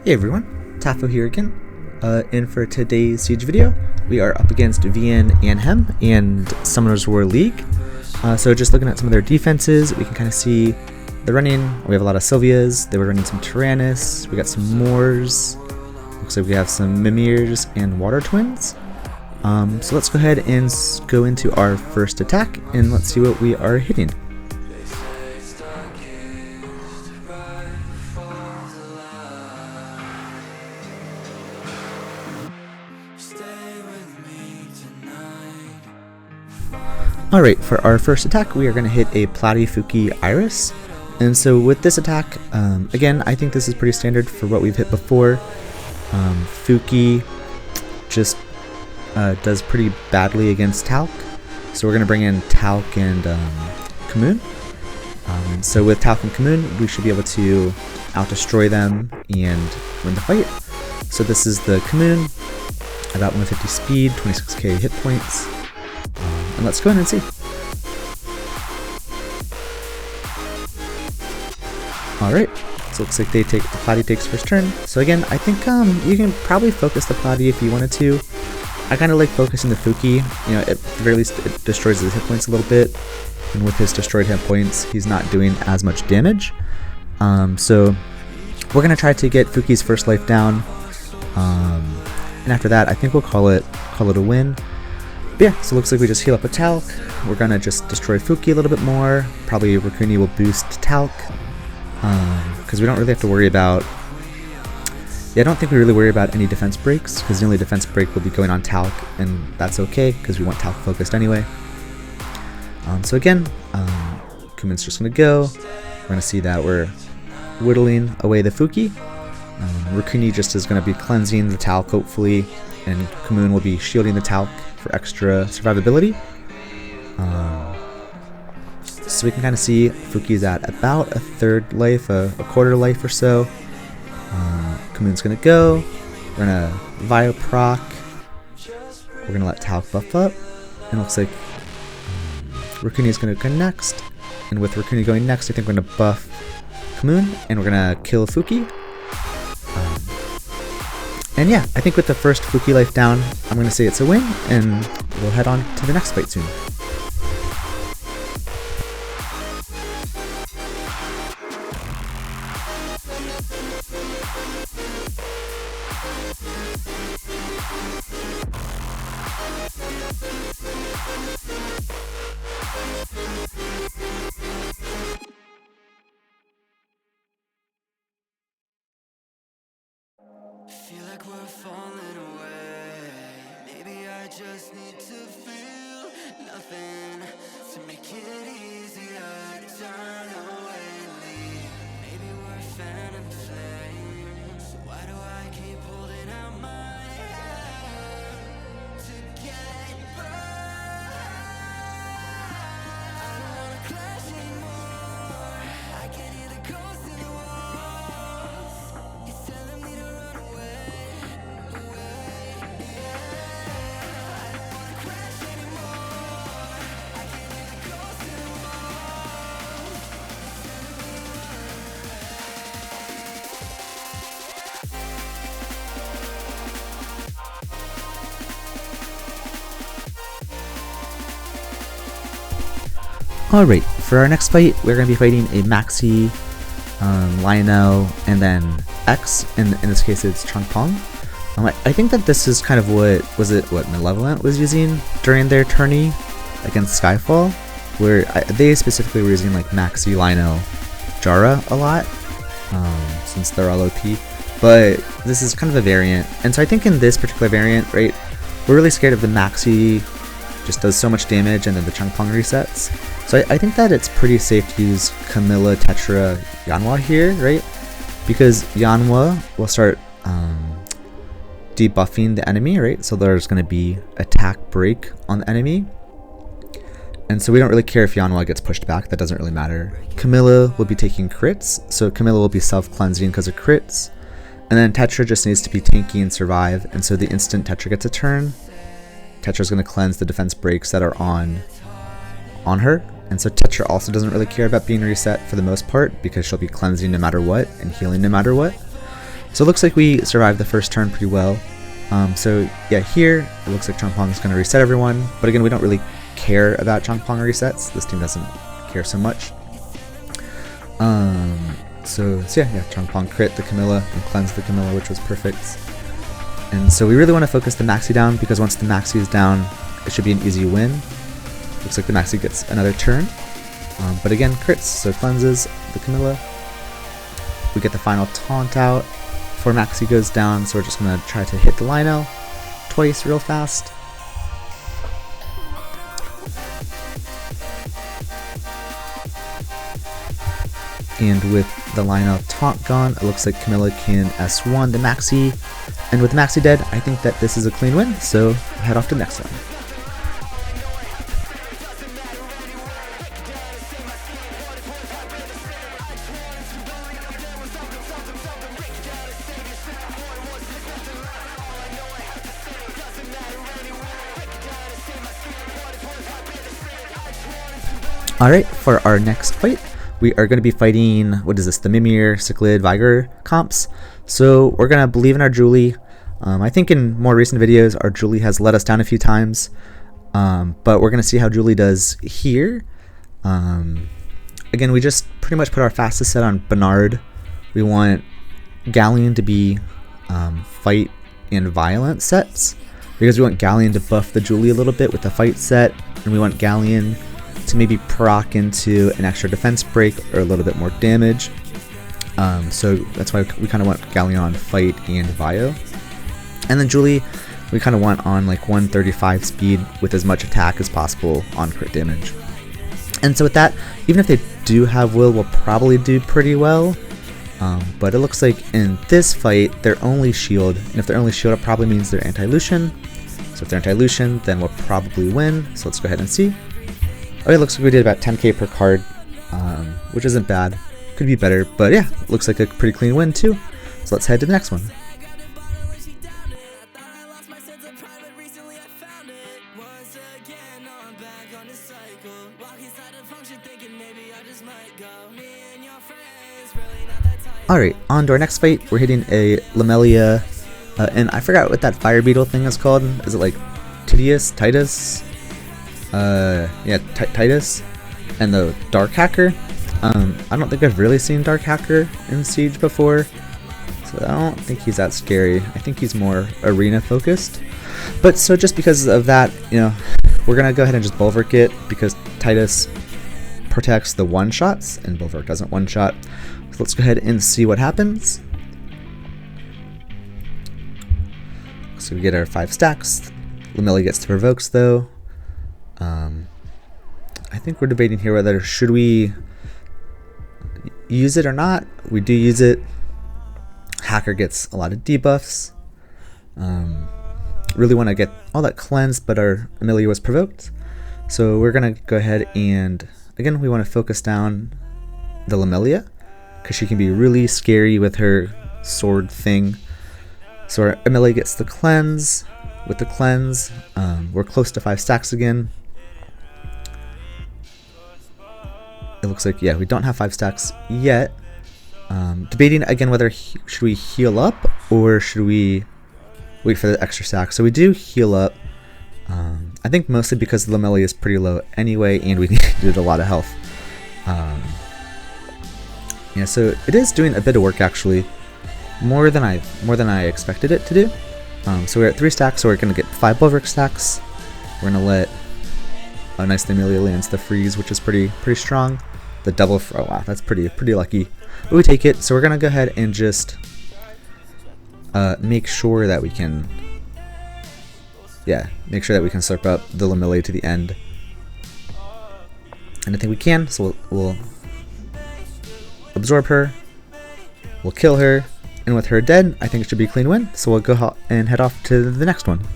Hey everyone, Tafo here again. And for today's Siege video, we are up against VN.ANHEM and Summoners War League. So just looking at some of their defenses, we can kind of see they're running, we have a lot of Sylvias, they were running some Tyrannus, we got some Moors, looks like we have some Mimirs and Water Twins. So let's go ahead and go into our first attack and let's see what we are hitting. Alright, for our first attack, we are going to hit a Platy Fuuki Iris. And so with this attack, again, I think this is pretty standard for what we've hit before. Fuuki just does pretty badly against Talc. So we're going to bring in Talc and Khmun. So with Talc and Khmun, we should be able to out-destroy them and win the fight. So this is the Khmun, about 150 speed, 26k hit points. And let's go ahead and see. Alright, so it looks like the Platy takes first turn. So again, I think you can probably focus the Platy if you wanted to. I kind of like focusing the Fuuki. You know, at the very least it destroys his hit points a little bit. And with his destroyed hit points, he's not doing as much damage. So we're going to try to get Fuuki's first life down. And after that, I think we'll call it a win. But yeah, so it looks like we just heal up with Talc. We're gonna just destroy Fuuki a little bit more. Probably Racuni will boost Talc. Because we don't really have to worry about... Yeah, I don't think we really worry about any defense breaks, because the only defense break will be going on Talc, and that's okay, because we want Talc focused anyway. So again, Khmun's just gonna go. We're gonna see that we're whittling away the Fuuki. Racuni just is gonna be cleansing the Talc, hopefully, and Khmun will be shielding the Talc for extra survivability. So we can kind of see Fuuki's at about a third life, a quarter life or so. Khmun's gonna go. We're gonna Vio proc. We're gonna let Talc buff up. And it looks like Racuni's gonna go next. And with Racuni going next, I think we're gonna buff Khmun and we're gonna kill Fuuki. And yeah, I think with the first Fuuki life down, I'm going to say it's a win, and we'll head on to the next fight soon. Feel like we're falling away. Maybe I just need to feel nothing to make it easier to turn away and leave. Maybe we're fan and flame. So why do I keep holding out my hand to get burned? I don't wanna clash anymore. I can't hear the ghosts in the walls. It's telling me to run away. Alright, for our next fight, we're going to be fighting a Maxi, Lionel, and then X, and in this case it's ChuongPong. I think that this is kind of what Malevolent was using during their tourney against Skyfall, where they specifically were using like Maxi, Lionel, Jara a lot, since they're all OP, but this is kind of a variant, and so I think in this particular variant, right, we're really scared of the Maxi, just does so much damage, and then the ChuongPong resets. So I think that it's pretty safe to use Camilla, Tetra, Yeonhwa here, right? Because Yeonhwa will start debuffing the enemy, right? So there's going to be attack break on the enemy. And so we don't really care if Yeonhwa gets pushed back, that doesn't really matter. Camilla will be taking crits, so Camilla will be self-cleansing because of crits. And then Tetra just needs to be tanky and survive, and so the instant Tetra gets a turn, Tetra's going to cleanse the defense breaks that are on her. And so Tetra also doesn't really care about being reset for the most part, because she'll be cleansing no matter what and healing no matter what. So it looks like we survived the first turn pretty well. So yeah, here it looks like ChuongPong is going to reset everyone, but again, we don't really care about ChuongPong resets. This team doesn't care so much. So yeah, ChuongPong crit the Camilla and cleanse the Camilla, which was perfect. And so we really want to focus the Maxi down, because once the Maxi is down, it should be an easy win. Looks like the Maxi gets another turn. But again, crits, so cleanses the Camilla. We get the final taunt out before Maxi goes down, so we're just going to try to hit the Lionel twice real fast. And with the Lionel taunt gone, it looks like Camilla can S1 the Maxi. And with Maxi dead, I think that this is a clean win, so head off to the next one. Alright, for our next fight, we are going to be fighting, what is this, the Mimir, Cichlid, Vigor comps. So we're going to believe in our Julie. I think in more recent videos, our Julie has let us down a few times, but we're going to see how Julie does here. Again, we just pretty much put our fastest set on Bernard. We want Galleon to be fight and violent sets, because we want Galleon to buff the Julie a little bit with the fight set, and we want Galleon to maybe proc into an extra defense break or a little bit more damage. So that's why we kind of want Galleon on fight and bio. And then Julie, we kind of want on like 135 speed with as much attack as possible on crit damage. And so with that, even if they do have will, we'll probably do pretty well. But it looks like in this fight, they're only shield. And if they're only shield, it probably means they're anti-Lucian. So if they're anti-Lucian, then we'll probably win. So let's go ahead and see. Okay, looks like we did about 10k per card, which isn't bad. Could be better, but yeah, looks like a pretty clean win too. So let's head to the next one. Alright, on to our next fight. We're hitting a Lamellia, and I forgot what that fire beetle thing is called. Is it like Tityus? Yeah, Tityus, and the Dark Hacker. I don't think I've really seen Dark Hacker in Siege before, so I don't think he's that scary. I think he's more arena focused. But so just because of that, you know, we're gonna go ahead and just Bolverk it, because Tityus protects the one-shots and Bolverk doesn't one-shot. So let's go ahead and see what happens. So we get our 5 stacks. Lamellia gets to provokes though. I think we're debating here whether should we use it or not. We do use it. Hacker gets a lot of debuffs. Really want to get all that cleansed, but our Amelia was provoked. So we're going to go ahead and, again, we want to focus down the Lamellia, because she can be really scary with her sword thing. So our Amelia gets the cleanse. With the cleanse, we're close to 5 stacks again. It looks like, yeah, we don't have 5 stacks yet. Debating again whether should we heal up or should we wait for the extra stack. So we do heal up. I think mostly because the Lamellia is pretty low anyway, and we needed a lot of health. Yeah, so it is doing a bit of work actually, more than I expected it to do. So we're at 3 stacks, so we're gonna get 5 Bolverk stacks. We're gonna let nice Amelia lands the freeze, which is pretty strong. The double, oh wow, that's pretty lucky. But we take it, so we're gonna go ahead and just make sure that we can, make sure that we can slurp up the Lamellia to the end. And I think we can, so we'll absorb her, we'll kill her, and with her dead, I think it should be a clean win. So we'll go and head off to the next one.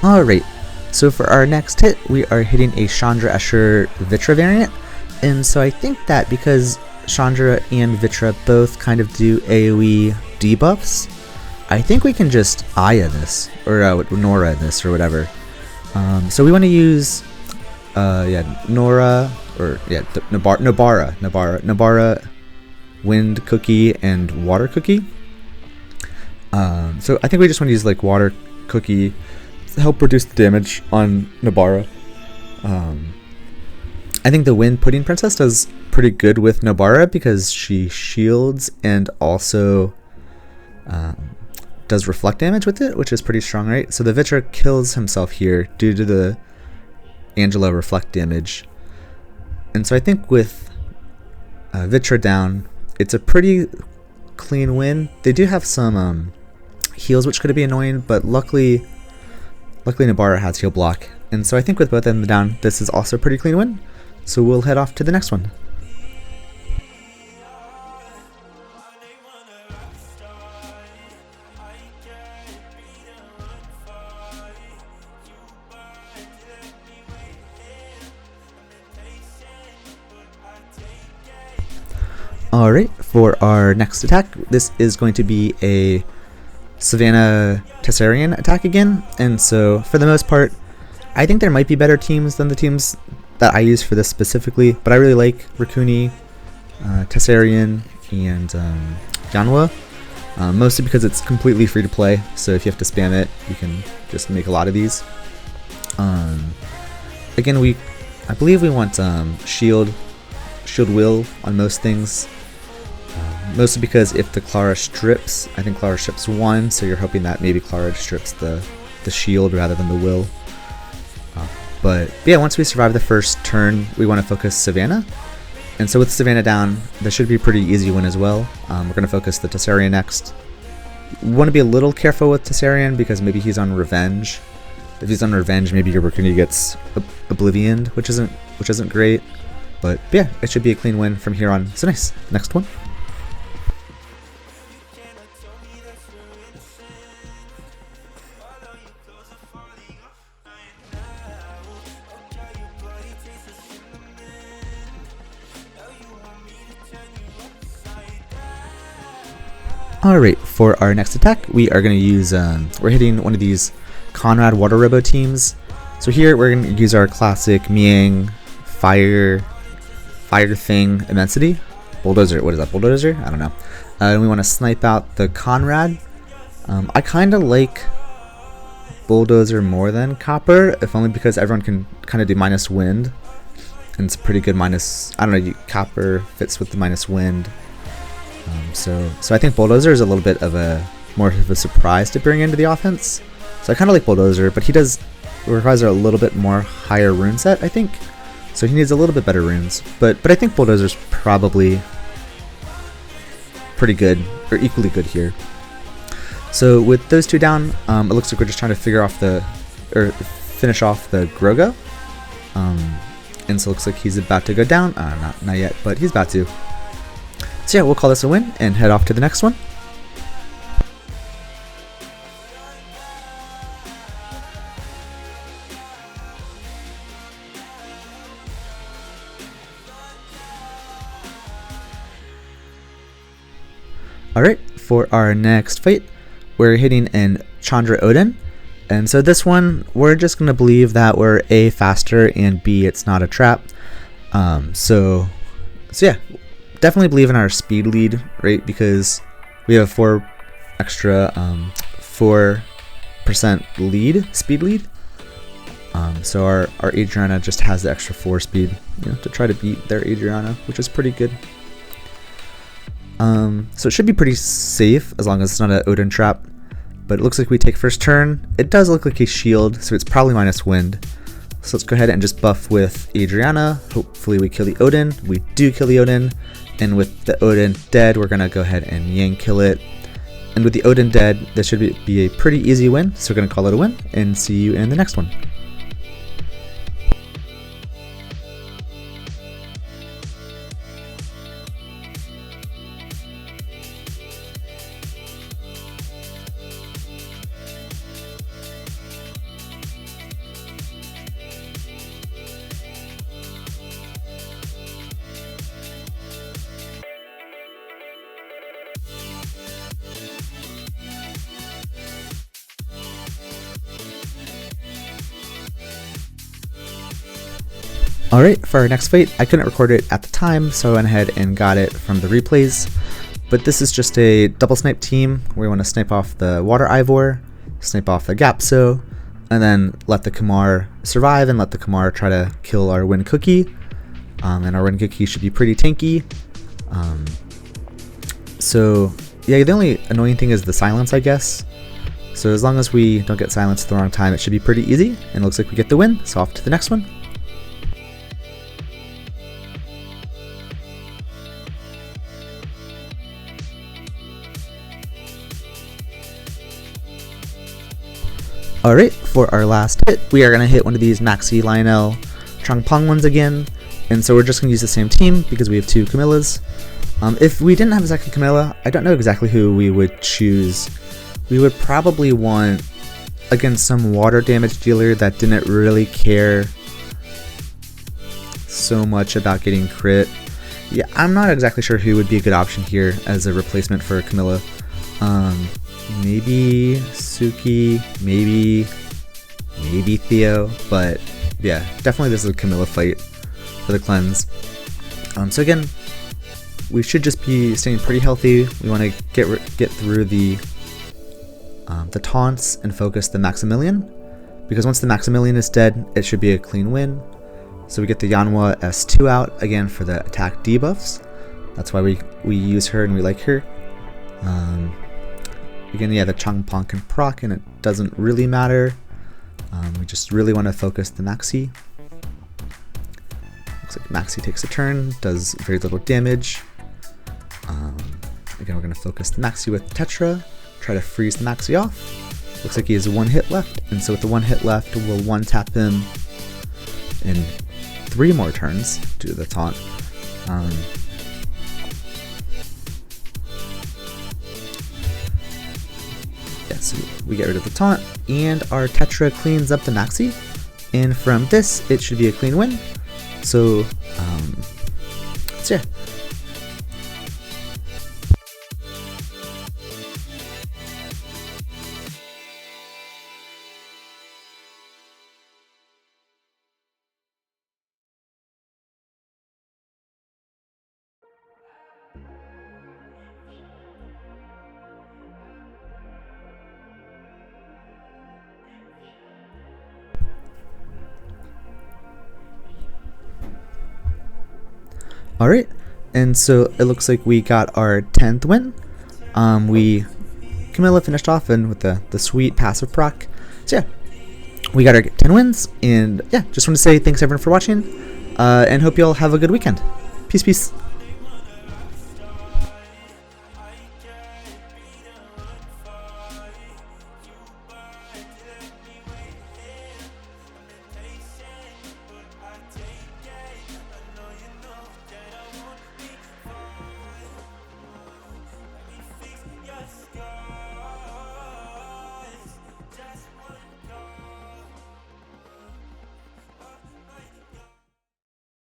Alright, so for our next hit, we are hitting a Chandra Eshir Vitra variant. And so I think that because Chandra and Vitra both kind of do AoE debuffs, I think we can just Aya this, or Nora this, or whatever. So we want to use, Nobara, Wind Cookie, and Water Cookie. So I think we just want to use like Water Cookie to help reduce the damage on Nobara. I think the Wind Pudding Princess does pretty good with Nobara because she shields and also does reflect damage with it, which is pretty strong, right? So the Vitra kills himself here due to the Angela reflect damage. And so I think with Vitra down, it's a pretty clean win. They do have some heals which could be annoying, but luckily Nobara has heal block. And so I think with both of them down, this is also a pretty clean win. So we'll head off to the next one. Alright, for our next attack, this is going to be a Savannah Tesarion attack again, and so for the most part, I think there might be better teams than the teams that I use for this specifically, but I really like Racuni, Tesarion, and Yeonhwa, mostly because it's completely free to play, so if you have to spam it, you can just make a lot of these. Again, I believe we want Shield Will on most things. Mostly because if the Clara strips, I think Clara strips 1, so you're hoping that maybe Clara strips the shield rather than the will. But yeah, once we survive the first turn, we want to focus Savannah. And so with Savannah down, this should be a pretty easy win as well. We're going to focus the Tesarion next. We want to be a little careful with Tesarion because maybe he's on revenge. If he's on revenge, maybe your Racuni gets oblivioned, which isn't great. But yeah, it should be a clean win from here on. So nice. Next one. Alright, for our next attack, we are going to use, we're hitting one of these Conrad Water Robo teams. So here we're going to use our classic Miyhang Fire Thing Immensity. Bulldozer, what is that, Bulldozer? I don't know. And we want to snipe out the Conrad. I kind of like Bulldozer more than Copper, if only because everyone can kind of do minus wind. And it's a pretty good minus, I don't know, Copper fits with the minus wind. So I think Bulldozer is a little bit of a more of a surprise to bring into the offense. So I kind of like Bulldozer, but he requires a little bit more higher rune set, I think. So he needs a little bit better runes. But I think Bulldozer's probably pretty good, or equally good here. So with those two down, it looks like we're just trying to finish off the Groga. And so it looks like he's about to go down. Not yet, but he's about to. So yeah, we'll call this a win and head off to the next one. Alright, for our next fight, we're hitting an Chandra Odin. And so this one, we're just going to believe that we're A, faster, and B, it's not a trap. So yeah. Definitely believe in our speed lead, right? Because we have 4% speed lead. So our Adriana just has the extra 4 speed, to try to beat their Adriana, which is pretty good. So it should be pretty safe as long as it's not an Odin trap. But it looks like we take first turn. It does look like a shield, so it's probably minus wind. So let's go ahead and just buff with Adriana. Hopefully we kill the Odin. We do kill the Odin. And with the Odin dead, we're going to go ahead and Yang kill it. And with the Odin dead, this should be a pretty easy win. So we're going to call it a win and see you in the next one. Alright, for our next fight, I couldn't record it at the time, so I went ahead and got it from the replays. But this is just a double snipe team where we want to snipe off the Water Ivor, snipe off the Gapso, and then let the Khmun survive and let the Khmun try to kill our Wind Cookie. And our Wind Cookie should be pretty tanky. So yeah, the only annoying thing is the silence, I guess. So as long as we don't get silenced at the wrong time, it should be pretty easy. And it looks like we get the win, so off to the next one. Alright, for our last hit, we are going to hit one of these Maxi, Lionel, ChuongPong ones again. And so we're just going to use the same team because we have two Camillas. If we didn't have a second Camilla, I don't know exactly who we would choose. We would probably want, against some water damage dealer that didn't really care so much about getting crit. Yeah, I'm not exactly sure who would be a good option here as a replacement for Camilla. Maybe Suki, maybe Theo, but yeah, definitely this is a Camilla fight for the cleanse. So again, we should just be staying pretty healthy. We want to get through the taunts and focus the Maximilian, because once the Maximilian is dead, it should be a clean win. So we get the Yeonhwa S2 out again for the attack debuffs. That's why we use her and we like her. Again, yeah, the ChuongPong can proc and it doesn't really matter. We just really want to focus the Maxi. Looks like Maxi takes a turn, does very little damage. Again, we're going to focus the Maxi with Tetra, try to freeze the Maxi off. Looks like he has one hit left, and so with the one hit left, we'll one tap him in 3 more turns due to the taunt. So we get rid of the taunt, and our Tetra cleans up the Maxi, and from this it should be a clean win. So yeah. Alright, and so it looks like we got our 10th win. Camilla finished off and with the sweet passive proc. So yeah, we got our 10 wins, and yeah, just want to say thanks everyone for watching, and hope you all have a good weekend. Peace, peace.